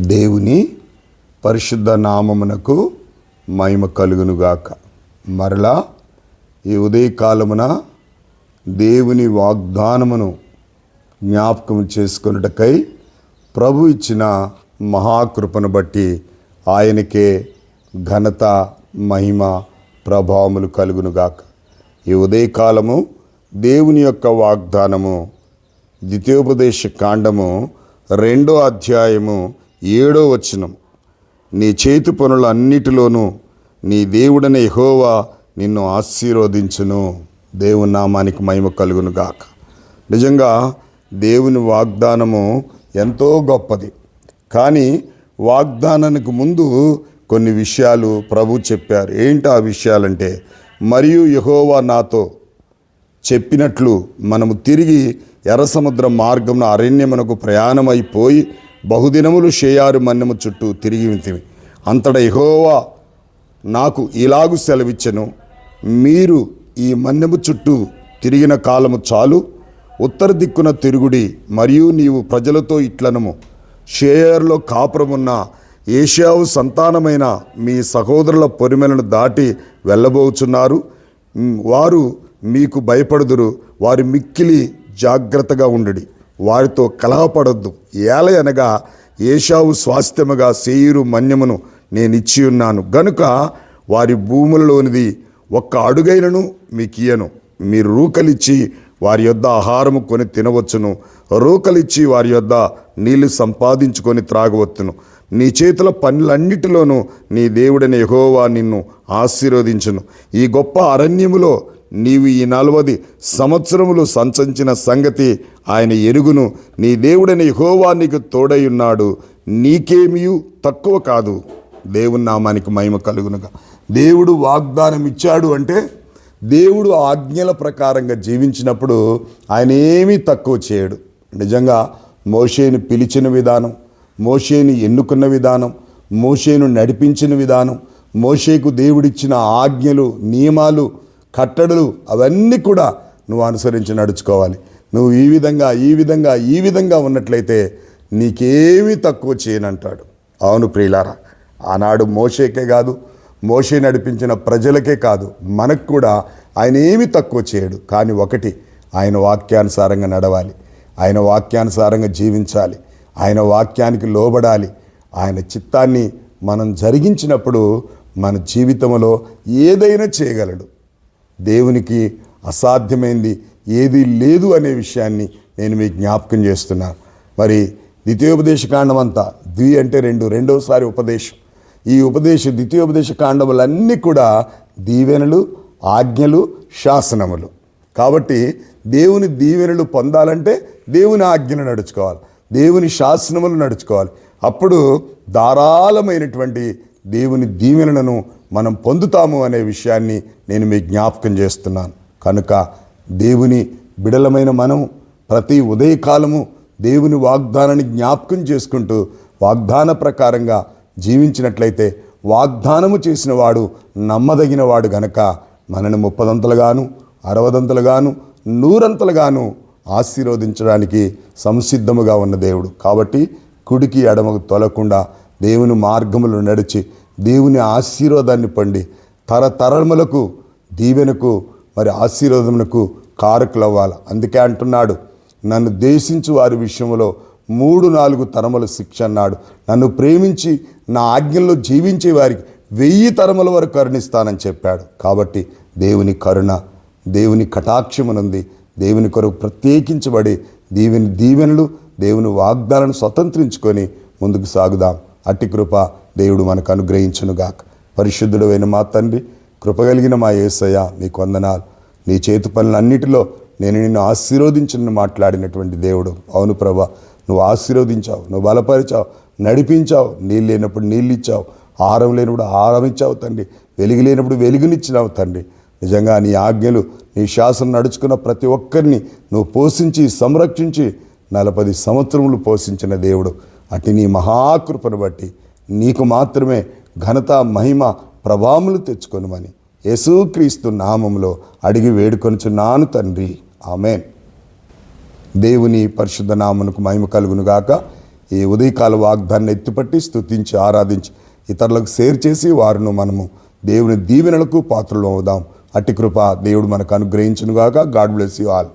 దేవుని పరిశుద్ధ నామమునకు మహిమ కలుగునుగాక. మరలా ఈ ఉదయకాలమున దేవుని వాగ్దానమును జ్ఞాపకం చేసుకొనుటకై ప్రభు ఇచ్చిన మహాకృపను బట్టి ఆయనకే ఘనత, మహిమ, ప్రభావములు కలుగునుగాక. ఈ ఉదయకాలము దేవుని యొక్క వాగ్దానము ద్వితీయోపదేశ కాండము 2వ అధ్యాయము 7వ వచనం. నీ చేతి పనులన్నిటిలోనూ నీ దేవుడైన యెహోవా నిన్ను ఆశీర్వదించును. దేవుని నామానికి మహిమ కలుగును గాక. నిజంగా దేవుని వాగ్దానము ఎంతో గొప్పది. కానీ వాగ్దానానికి ముందు కొన్ని విషయాలు ప్రభు చెప్పారు. ఏంటి ఆ విషయాలంటే, మరియు యెహోవా నాతో చెప్పినట్లు మనము తిరిగి ఎర్ర సముద్ర మార్గమున అరణ్యమునకు ప్రయాణమైపోయి బహుదినములు షేయారు మన్యము చుట్టూ తిరిగి ఉంటిమి. అంతటా యెహోవా నాకు ఇలాగు సెలవిచ్చెను, మీరు ఈ మన్యము చుట్టూ తిరిగిన కాలము చాలు, ఉత్తర దిక్కున తిరుగుడి. మరియు నీవు ప్రజలతో ఇట్లనము, షేయరులో కాపురమున్న ఏశావు సంతానమైన మీ సహోదరుల పొరిమెలను దాటి వెళ్ళబోచున్నారు. వారు మీకు భయపడుదురు. వారి మిక్కిలి జాగ్రత్తగా ఉండుడి. వారితో కలహపడొద్దు. ఏలయనగా ఏశావు స్వాస్థ్యముగా శేయీరు మన్యమును నేను ఇచ్చి ఉన్నాను గనుక వారి భూములలోనిది ఒక్క అడుగైనను మీకు ఇయ్యను. మీరు రూకలిచ్చి వారి యొద్ద ఆహారము కొని తినవచ్చును, రూకలిచ్చి వారి యొద్ద నీళ్లు సంపాదించుకొని త్రాగవచ్చును. నీ చేతుల పనులన్నిటిలోనూ నీ దేవుడైన యెహోవా నిన్ను ఆశీర్వదించును. ఈ గొప్ప అరణ్యములో నీవు ఈ 40 సంవత్సరములు సంచరించిన సంగతి ఆయన ఎరుగును. నీ దేవుడైన యెహోవా నీకు తోడై ఉన్నాడు, నీకేమీ తక్కువ కాదు. దేవుని నామానికి మహిమ కలుగునుగా. దేవుడు వాగ్దానం ఇచ్చాడు అంటే, దేవుడు ఆజ్ఞల ప్రకారంగా జీవించినప్పుడు ఆయన ఏమీ తక్కువ చేయడు. నిజంగా మోషేను పిలిచిన విధానం, మోషేను ఎన్నుకున్న విధానం, మోషేను నడిపించిన విధానం, మోషేకు దేవుడిచ్చిన ఆజ్ఞలు, నియమాలు, కట్టడలు అవన్నీ కూడా నువ్వు అనుసరించి నడుచుకోవాలి. నువ్వు ఈ విధంగా ఉన్నట్లయితే నీకేమీ తక్కువ చేయనంటాడు. అవును ప్రియులారా, ఆనాడు మోషేకే కాదు, మోషే నడిపించిన ప్రజలకే కాదు, మనకు కూడా ఆయన ఏమీ తక్కువ చేయడు. కానీ ఒకటి, ఆయన వాక్యానుసారంగా నడవాలి, ఆయన వాక్యానుసారంగా జీవించాలి, ఆయన వాక్యానికి లోబడాలి. ఆయన చిత్తాన్ని మనం జరిగించినప్పుడు మన జీవితంలో ఏదైనా చేయగలడు. దేవునికి అసాధ్యమైంది ఏదీ లేదు అనే విషయాన్ని నేను మీకు జ్ఞాపకం చేస్తున్నాను. మరి ద్వితీయోపదేశ కాండం అంతా, అంటే రెండోసారి ఉపదేశం. ఈ ద్వితీయోపదేశ కాండములన్నీ కూడా దీవెనలు, ఆజ్ఞలు, శాసనములు. కాబట్టి దేవుని దీవెనలు పొందాలంటే దేవుని ఆజ్ఞలు నడుచుకోవాలి, దేవుని శాసనములు నడుచుకోవాలి. అప్పుడు ధారాళమైనటువంటి దేవుని దీవెనలను మనం పొందుతాము అనే విషయాన్ని నేను మీకు జ్ఞాపకం చేస్తున్నాను. కనుక దేవుని బిడలమైన మనం ప్రతి ఉదయకాలము దేవుని వాగ్దానాన్ని జ్ఞాపకం చేసుకుంటూ వాగ్దాన ప్రకారంగా జీవించినట్లయితే, వాగ్దానము చేసిన వాడు నమ్మదగిన వాడు గనక మనను 30దంతలుగాను, 60దంతలుగాను, 100ంతలుగాను ఆశీర్వదించడానికి సంసిద్ధముగా ఉన్న దేవుడు. కాబట్టి కుడికి ఎడమకు తొలకుండా దేవుని మార్గములు నడిచి దేవుని ఆశీర్వాదాన్ని పొంది తరతరములకు దీవెనకు, మరి ఆశీర్వాదమునకు కారకులు అవ్వాలి. అందుకే అంటున్నాడు, నన్ను దేశించు వారి విషయంలో 3-4 తరముల శిక్ష అన్నాడు. నన్ను ప్రేమించి నా ఆజ్ఞల్లో జీవించే వారికి 1000 తరముల వరకు కరుణిస్తానని చెప్పాడు. కాబట్టి దేవుని కరుణ, దేవుని కటాక్షమునుంది. దేవుని కొరకు ప్రత్యేకించబడి దీవెనలు, దేవుని వాగ్దానాలను స్వతంత్రించుకొని ముందుకు సాగుదాం. అట్టి కృప దేవుడు మనకు అనుగ్రహించునుగాక. పరిశుద్ధుడైన మా తండ్రి, కృపగలిగిన మా యేసయ్య, నీకు వందనాలు. నీ చేతి పనులన్నిటిలో నేను నిన్ను ఆశీర్వదించుని మాట్లాడినటువంటి దేవుడు. అవును ప్రభా, నువ్వు ఆశీర్వదించావు, నువ్వు బలపరిచావు, నడిపించావు. నీళ్ళు లేనప్పుడు నీళ్ళు ఇచ్చావు, ఆహారం లేనప్పుడు ఆహారం ఇచ్చావు తండ్రి, వెలుగు లేనప్పుడు వెలుగునిచ్చినావు తండ్రి. నిజంగా నీ ఆజ్ఞలు, నీ శాసనం నడుచుకున్న ప్రతి ఒక్కరిని నువ్వు పోషించి సంరక్షించి 40 సంవత్సరములు పోషించిన దేవుడు. అటు నీ మహాకృపను బట్టి నీకు మాత్రమే ఘనత, మహిమ, ప్రభావములు తెచ్చుకొనుమని యేసుక్రీస్తు నామములో అడిగి వేడుకొనుచున్నాను తండ్రి. ఆమేన్. దేవుని పరిశుద్ధ నామమునకు మహిమ కలుగునుగాక. ఈ ఉదయకాల వాగ్దాన్ని ఎత్తిపట్టి స్తుతించి ఆరాధించి ఇతరులకు షేర్ చేసి వారిని మనము దేవుని దీవెనలకు పాత్రలు అవుదాం. అట్టి కృప దేవుడు మనకు అనుగ్రహించునుగాక. God bless you all.